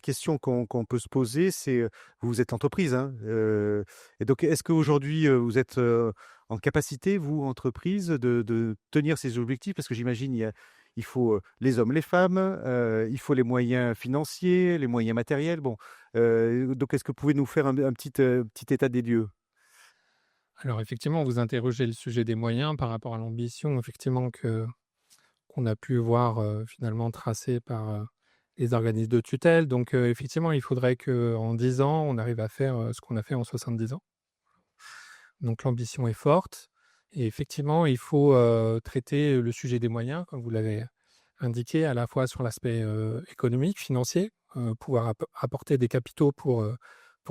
question qu'on peut se poser, c'est, vous êtes entreprise, hein, et donc est-ce qu'aujourd'hui, vous êtes, en capacité, vous, entreprise, de tenir ces objectifs? Parce que j'imagine il faut, les hommes, les femmes, il faut les moyens financiers, les moyens matériels. Bon, donc est-ce que vous pouvez nous faire un petit état des lieux? Alors effectivement, vous interrogez le sujet des moyens par rapport à l'ambition effectivement qu'on a pu voir, finalement tracée par, les organismes de tutelle. Donc, effectivement, il faudrait qu'en 10 ans, on arrive à faire, ce qu'on a fait en 70 ans. Donc l'ambition est forte et effectivement, il faut, traiter le sujet des moyens, comme vous l'avez indiqué, à la fois sur l'aspect, économique, financier, pouvoir apporter des capitaux pour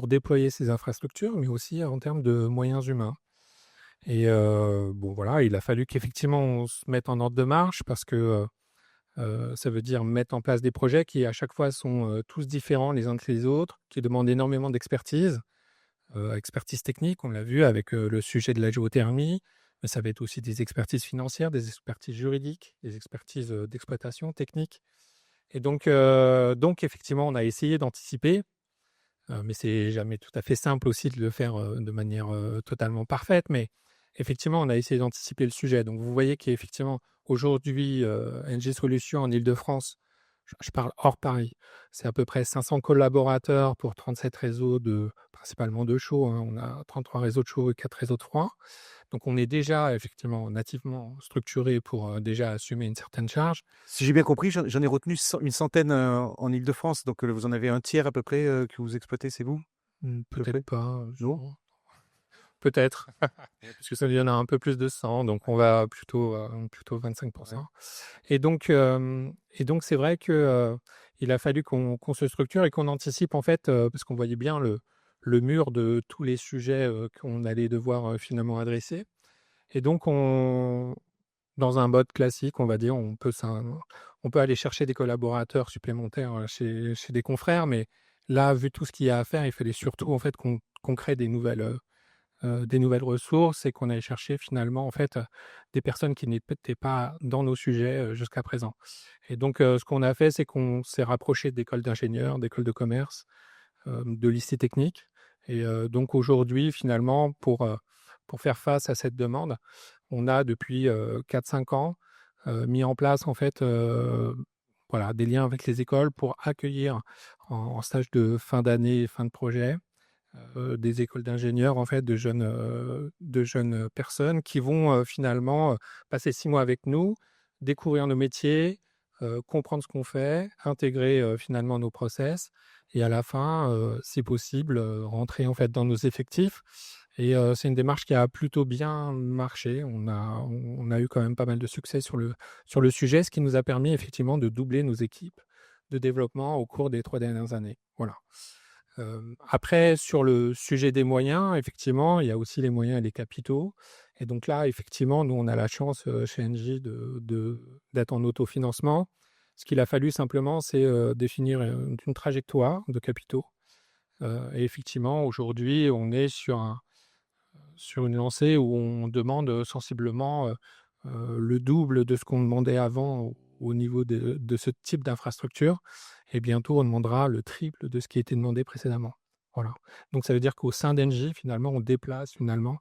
déployer ces infrastructures, mais aussi en termes de moyens humains. Et bon voilà, il a fallu qu'effectivement on se mette en ordre de marche parce que, ça veut dire mettre en place des projets qui à chaque fois sont, tous différents les uns que les autres, qui demandent énormément d'expertise, expertise technique, on l'a vu avec, le sujet de la géothermie, mais ça va être aussi des expertises financières, des expertises juridiques, des expertises, d'exploitation technique. Et donc effectivement, on a essayé d'anticiper, mais c'est jamais tout à fait simple aussi de le faire, de manière, totalement parfaite. Mais effectivement, on a essayé d'anticiper le sujet. Donc vous voyez qu'effectivement, aujourd'hui, NG Solutions en Île-de-France, je parle hors Paris, c'est à peu près 500 collaborateurs pour 37 réseaux principalement de chaud, hein. On a 33 réseaux de chaud et 4 réseaux de froid. Donc on est déjà effectivement nativement structuré pour, déjà assumer une certaine charge. Si j'ai bien compris, j'en ai retenu une centaine, en Île-de-France, donc vous en avez un tiers à peu près, que vous exploitez, c'est vous? À peu Peut-être près? pas, Non? non. Peut-être, parce que ça il y en a un peu plus de 100, donc on va plutôt 25. Ouais. Et donc c'est vrai que, il a fallu qu'on se structure et qu'on anticipe en fait, parce qu'on voyait bien le mur de tous les sujets, qu'on allait devoir, finalement adresser. Et donc dans un mode classique, on va dire, on peut aller chercher des collaborateurs supplémentaires, chez des confrères, mais là, vu tout ce qu'il y a à faire, il fallait surtout en fait qu'on crée des nouvelles ressources et qu'on allait chercher finalement en fait, des personnes qui n'étaient pas dans nos sujets, jusqu'à présent. Et donc, ce qu'on a fait, c'est qu'on s'est rapproché d'écoles d'ingénieurs, d'écoles de commerce, de lycées techniques. Et donc aujourd'hui finalement pour faire face à cette demande, on a depuis, 4-5 ans, mis en place en fait, voilà, des liens avec les écoles pour accueillir en stage de fin d'année, fin de projet, des écoles d'ingénieurs, en fait, de jeunes personnes qui vont, finalement, passer 6 mois avec nous, découvrir nos métiers, comprendre ce qu'on fait, intégrer, finalement nos process et à la fin, si possible, rentrer, en fait, dans nos effectifs. Et c'est une démarche qui a plutôt bien marché. On a eu quand même pas mal de succès sur le sujet, ce qui nous a permis effectivement de doubler nos équipes de développement au cours des 3 dernières années. Voilà. Après sur le sujet des moyens, effectivement, il y a aussi les moyens et les capitaux. Et donc là, effectivement, nous, on a la chance, chez Engie d'être en autofinancement. Ce qu'il a fallu simplement, c'est, définir, une trajectoire de capitaux. Et effectivement, aujourd'hui, on est sur une lancée où on demande, sensiblement, le double de ce qu'on demandait avant au niveau de ce type d'infrastructure et bientôt on demandera le triple de ce qui était demandé précédemment. Voilà. Donc ça veut dire qu'au sein d'Engie, finalement, on déplace finalement,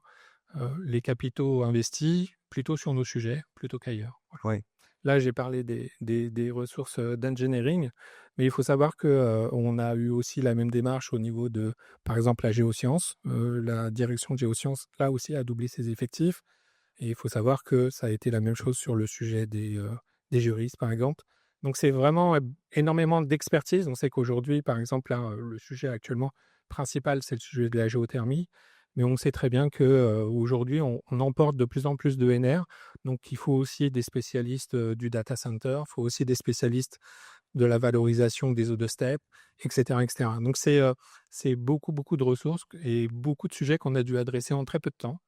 les capitaux investis plutôt sur nos sujets, plutôt qu'ailleurs. Voilà. Ouais. Là, j'ai parlé des ressources, d'engineering, mais il faut savoir que, on a eu aussi la même démarche au niveau de, par exemple, la géoscience. La direction de géosciences, là aussi, a doublé ses effectifs et il faut savoir que ça a été la même chose sur le sujet des juristes, par exemple. Donc c'est vraiment, énormément d'expertise. On sait qu'aujourd'hui, par exemple, là, le sujet actuellement principal, c'est le sujet de la géothermie, mais on sait très bien que, aujourd'hui, on emporte de plus en plus d'EnR, donc il faut aussi des spécialistes, du data center, il faut aussi des spécialistes de la valorisation des eaux de steppe, et cetera, et cetera. Donc c'est beaucoup, beaucoup de ressources et beaucoup de sujets qu'on a dû adresser en très peu de temps.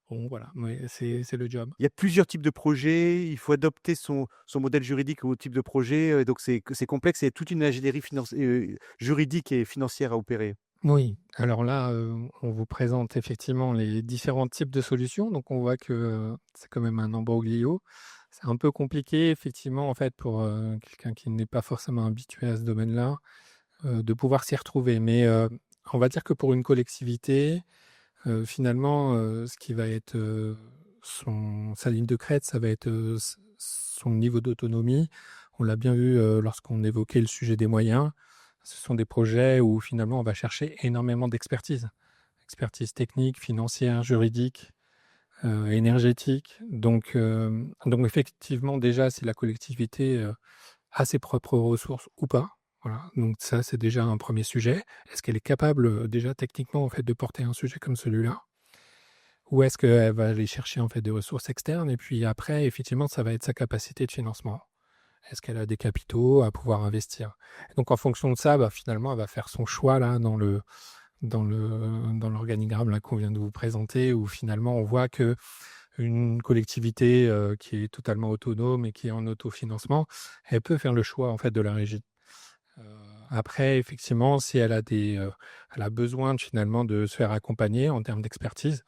Bon voilà, mais c'est le job. Il y a plusieurs types de projets, il faut adapter son modèle juridique au type de projet, donc c'est complexe, il y a toute une ingénierie juridique et financière à opérer. Oui, alors là, on vous présente effectivement les différents types de solutions. Donc on voit que, c'est quand même un imbroglio. C'est un peu compliqué effectivement en fait pour, quelqu'un qui n'est pas forcément habitué à ce domaine-là. de pouvoir s'y retrouver. Mais on va dire que pour une collectivité, finalement, ce qui va être sa ligne de crête, ça va être son niveau d'autonomie. On l'a bien vu lorsqu'on évoquait le sujet des moyens. Ce sont des projets où finalement on va chercher énormément d'expertise. Expertise technique, financière, juridique, énergétique. Donc effectivement, déjà, si la collectivité a ses propres ressources ou pas. Voilà. Donc ça, c'est déjà un premier sujet. Est-ce qu'elle est capable déjà techniquement en fait de porter un sujet comme celui-là? Ou est-ce qu'elle va aller chercher en fait des ressources externes? Et puis après, effectivement, ça va être sa capacité de financement. Est-ce qu'elle a des capitaux à pouvoir investir? Et donc en fonction de ça, finalement, elle va faire son choix là dans l'organigramme là qu'on vient de vous présenter, où finalement on voit que une collectivité qui est totalement autonome et qui est en autofinancement, elle peut faire le choix en fait de la régie. Après, effectivement, si elle a besoin finalement de se faire accompagner en termes d'expertise,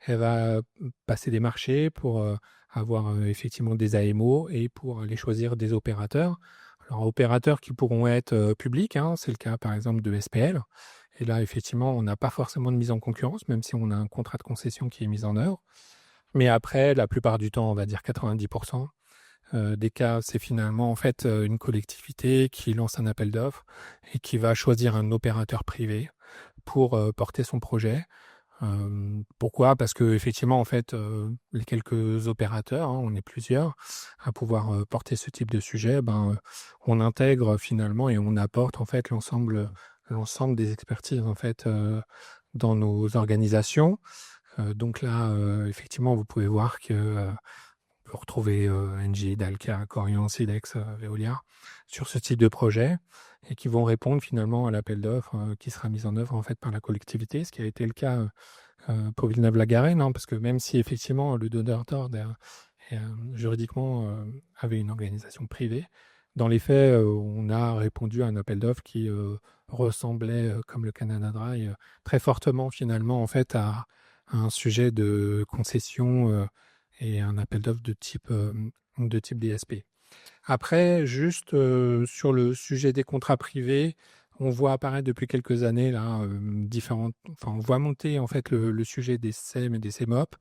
elle va passer des marchés pour avoir effectivement des AMO et pour aller choisir des opérateurs. Alors, opérateurs qui pourront être publics, hein, c'est le cas par exemple de SPL. Et là, effectivement, on n'a pas forcément de mise en concurrence, même si on a un contrat de concession qui est mis en œuvre. Mais après, la plupart du temps, on va dire 90% des cas, c'est finalement en fait une collectivité qui lance un appel d'offres et qui va choisir un opérateur privé pour porter son projet. Pourquoi? Parce que effectivement, en fait, les quelques opérateurs, hein, on est plusieurs, à pouvoir porter ce type de sujet, on intègre finalement et on apporte en fait l'ensemble des expertises en fait dans nos organisations. Donc là, effectivement, vous pouvez voir que on peut retrouver Engie, Dalca, Corian, Silex, Veolia sur ce type de projet et qui vont répondre finalement à l'appel d'offres qui sera mis en œuvre en fait par la collectivité, ce qui a été le cas pour Villeneuve-la-Garenne, hein, parce que même si effectivement le donneur d'ordre juridiquement avait une organisation privée, dans les faits, on a répondu à un appel d'offres qui ressemblait, comme le Canada Dry, très fortement finalement en fait à un sujet de concession et un appel d'offres de type DSP. Après, juste sur le sujet des contrats privés, on voit apparaître depuis quelques années là on voit monter en fait le sujet des SEM et des CEMOP.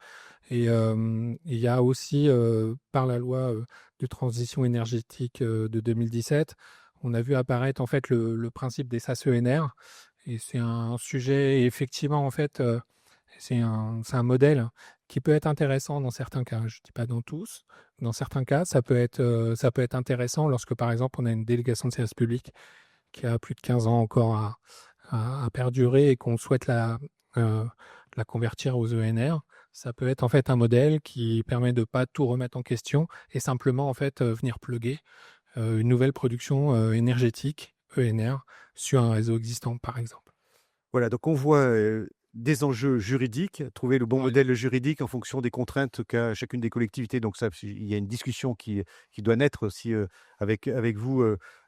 Et il y a aussi par la loi de transition énergétique de 2017, on a vu apparaître en fait le principe des SACENR. Et c'est un sujet effectivement en fait c'est un modèle qui peut être intéressant dans certains cas. Je ne dis pas dans tous. Dans certains cas, ça peut être intéressant lorsque, par exemple, on a une délégation de service public qui a plus de 15 ans encore à perdurer et qu'on souhaite la convertir aux ENR. Ça peut être en fait un modèle qui permet de ne pas tout remettre en question et simplement en fait venir plugger une nouvelle production énergétique, ENR, sur un réseau existant, par exemple. Voilà, donc on voit des enjeux juridiques, trouver le bon Ouais. modèle juridique en fonction des contraintes qu'a chacune des collectivités. Donc ça, il y a une discussion qui doit naître aussi avec vous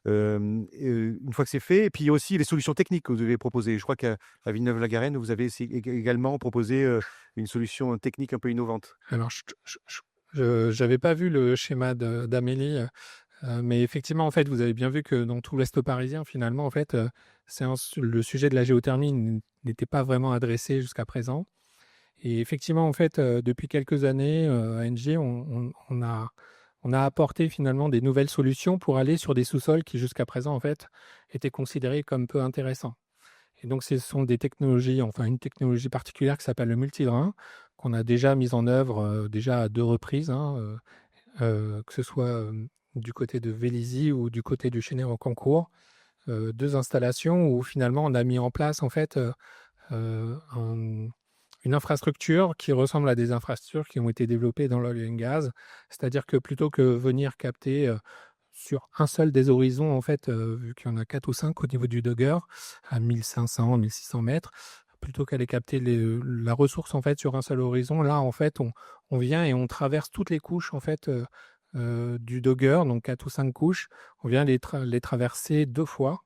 une fois que c'est fait. Et puis il y a aussi les solutions techniques que vous avez proposées. Je crois qu'à Villeneuve-la-Garenne, vous avez également proposé une solution technique un peu innovante. Alors, je n'avais pas vu le schéma d'Amélie, mais effectivement, en fait, vous avez bien vu que dans tout l'Est parisien, finalement, en fait, le sujet de la géothermie n'était pas vraiment adressé jusqu'à présent. Et effectivement, en fait, depuis quelques années, à Engie, on a apporté finalement des nouvelles solutions pour aller sur des sous-sols qui, jusqu'à présent, en fait, étaient considérés comme peu intéressants. Et donc, ce sont des technologies, enfin une technologie particulière qui s'appelle le multidrain, qu'on a déjà mise en œuvre déjà à 2 reprises, hein, que ce soit du côté de Vélizy ou du côté du Chénet-en-Cancourt. 2 installations où finalement on a mis en place en fait une infrastructure qui ressemble à des infrastructures qui ont été développées dans l'oil and gas. C'est-à-dire que plutôt que venir capter sur un seul des horizons, en fait, vu qu'il y en a 4 ou 5 au niveau du Dogger, à 1500, 1600 mètres, plutôt qu'aller capter la ressource en fait sur un seul horizon, là en fait on vient et on traverse toutes les couches en fait du Dogger, donc 4 ou 5 couches, on vient les traverser 2 fois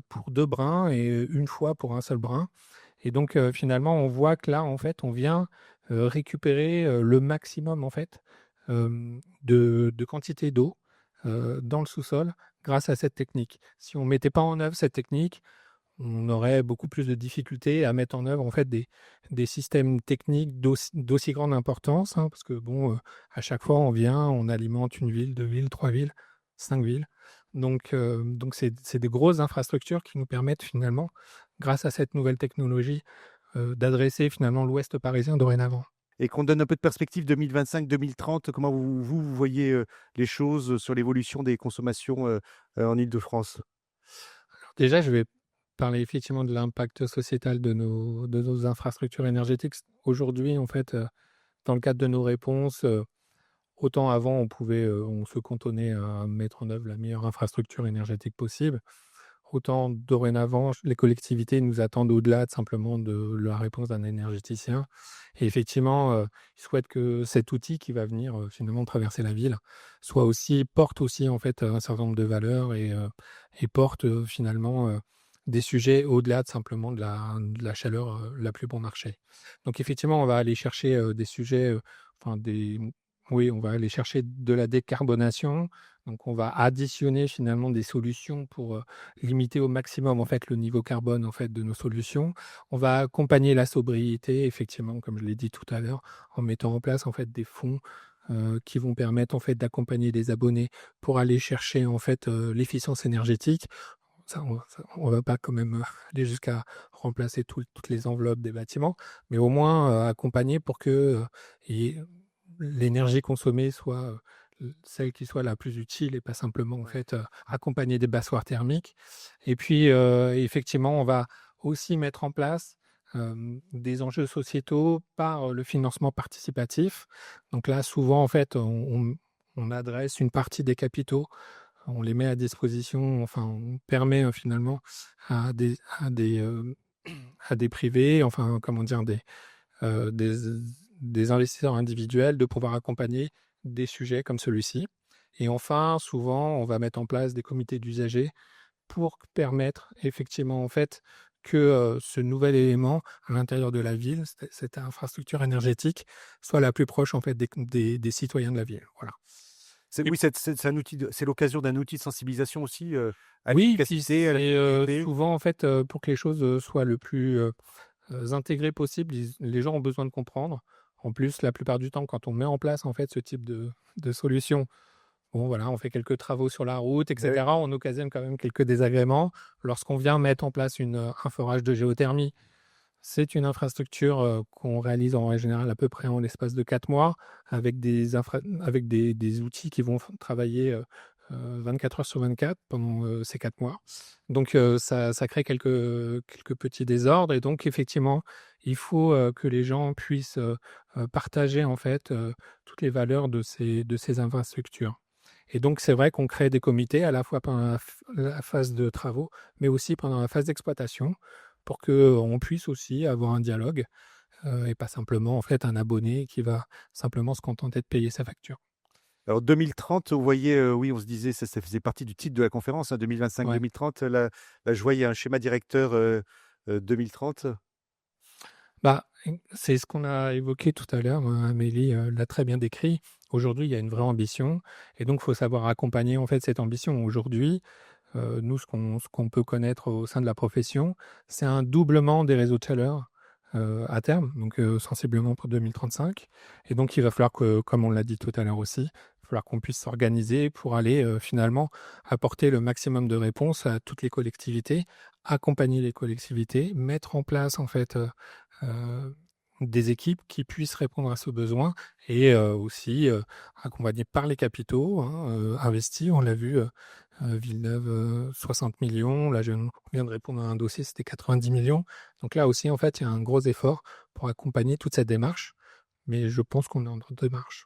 pour 2 brins et une fois pour un seul brin. Et donc finalement on voit que là en fait on vient récupérer le maximum en fait de quantité d'eau dans le sous-sol grâce à cette technique. Si on ne mettait pas en œuvre cette technique, on aurait beaucoup plus de difficultés à mettre en œuvre en fait des systèmes techniques d'aussi grande importance, hein, parce que bon, à chaque fois on vient, on alimente une ville, 2 villes, 3 villes, 5 villes. Donc c'est des grosses infrastructures qui nous permettent finalement, grâce à cette nouvelle technologie, d'adresser finalement l'Ouest parisien dorénavant. Et qu'on donne un peu de perspective 2025-2030, comment vous voyez les choses sur l'évolution des consommations en Île-de-France? Déjà, je vais parler effectivement de l'impact sociétal de nos infrastructures énergétiques. Aujourd'hui, en fait, dans le cadre de nos réponses, autant avant, on se cantonnait à mettre en œuvre la meilleure infrastructure énergétique possible. Autant dorénavant, les collectivités nous attendent au-delà de simplement de la réponse d'un énergéticien. Et effectivement, ils souhaitent que cet outil qui va venir finalement traverser la ville porte aussi en fait un certain nombre de valeurs et porte finalement des sujets au-delà de simplement de la chaleur la plus bon marché. Donc effectivement, on va aller chercher des sujets, enfin des, oui, on va aller chercher de la décarbonation. Donc on va additionner finalement des solutions pour limiter au maximum en fait le niveau carbone en fait de nos solutions. On va accompagner la sobriété effectivement, comme je l'ai dit tout à l'heure, en mettant en place en fait des fonds qui vont permettre en fait d'accompagner les abonnés pour aller chercher en fait l'efficience énergétique. On va pas quand même aller jusqu'à remplacer toutes les enveloppes des bâtiments, mais au moins accompagner pour que l'énergie consommée soit celle qui soit la plus utile et pas simplement en fait accompagner des passoires thermiques. Et puis effectivement, on va aussi mettre en place des enjeux sociétaux par le financement participatif. Donc là, souvent en fait, on adresse une partie des capitaux, on les met à disposition, enfin on permet finalement à à des privés, enfin comment dire, euh, des, des investisseurs individuels de pouvoir accompagner des sujets comme celui-ci. Et enfin, souvent, on va mettre en place des comités d'usagers pour permettre effectivement en fait que ce nouvel élément à l'intérieur de la ville, cette infrastructure énergétique, soit la plus proche en fait des citoyens de la ville. Voilà. Et Oui, c'est un outil, c'est l'occasion d'un outil de sensibilisation aussi à oui, puis l'efficacité, à la c'est sécurité. souvent en fait pour que les choses soient le plus intégrées possible, les gens ont besoin de comprendre. En plus, la plupart du temps, quand on met en place en fait ce type de solution, bon voilà, on fait quelques travaux sur la route, Eh oui. etc. On occasionne quand même quelques désagréments. Lorsqu'on vient mettre en place un forage de géothermie, c'est une infrastructure qu'on réalise en général à peu près en l'espace de 4 mois avec avec des outils qui vont travailler 24 heures sur 24 pendant ces 4 mois. Donc ça crée quelques petits désordres et donc effectivement, il faut que les gens puissent partager en fait toutes les valeurs de ces infrastructures. Et donc c'est vrai qu'on crée des comités à la fois pendant la phase de travaux, mais aussi pendant la phase d'exploitation pour qu'on puisse aussi avoir un dialogue et pas simplement en fait un abonné qui va simplement se contenter de payer sa facture. Alors 2030, vous voyez, oui, on se disait, ça faisait partie du titre de la conférence, hein, Ouais. 2025-2030. Là, je voyais un schéma directeur 2030. Bah, c'est ce qu'on a évoqué tout à l'heure, Amélie l'a très bien décrit. Aujourd'hui, il y a une vraie ambition et donc il faut savoir accompagner en fait cette ambition. Aujourd'hui, nous, ce qu'on peut connaître au sein de la profession, c'est un doublement des réseaux de chaleur à terme, donc sensiblement pour 2035. Et donc, il va falloir que, comme on l'a dit tout à l'heure aussi, il va falloir qu'on puisse s'organiser pour aller finalement apporter le maximum de réponses à toutes les collectivités, accompagner les collectivités, mettre en place en fait euh, des équipes qui puissent répondre à ce besoin et aussi accompagnées par les capitaux, hein, investis. On l'a vu, Villeneuve, 60 millions. Là, je viens de répondre à un dossier, c'était 90 millions. Donc là aussi, en fait, il y a un gros effort pour accompagner toute cette démarche. Mais je pense qu'on est en démarche.